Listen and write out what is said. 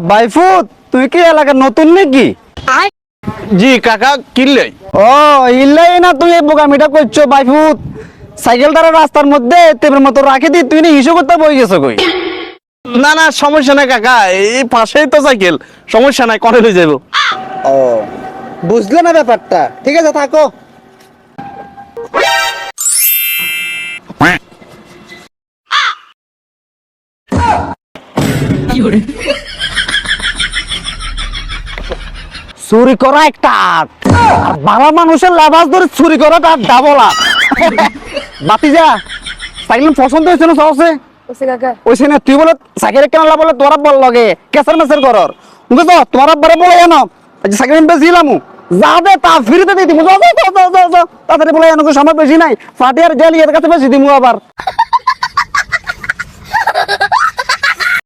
বাইফুত তুই কি এলাকার নতুন নাকি? জি কাকা কিনলে ও ইল্লাই না তুই এই বোকামিটা করছো বাইফুত। সাইকেলটার রাস্তার মধ্যে তেমন মতো রাখি দি তুই হিসু করতে বই গেছো কই? না না সমস্যা নাই কাকা, এই পাশেই তো সাইকেল, সমস্যা নাই, কনে লই যাবো। ও বুঝলে না ব্যাপারটা, ঠিক আছে থাকো। চুরি করা একটা আর্ট, আর বাবা মানুষের লাভাস ধরে চুরি করা তার ডাবলা। বাতি যা সাইকেল পছন্দ হয়েছে না সহসে ওইছে না তুই বলে সাইকেল কেন বলে তোরা বল লগে কেসার মেসার করর বুঝছো তোরা বড় বলে জানো সাইকেল বেশিলাম যা দে তা ফিরিতে দিই দিমু যাও তাড়াতাড়ি বলে জানো সময় বেশি নাই ফাটিয়ার জেল এর কাছে বেশি দিমু আবার।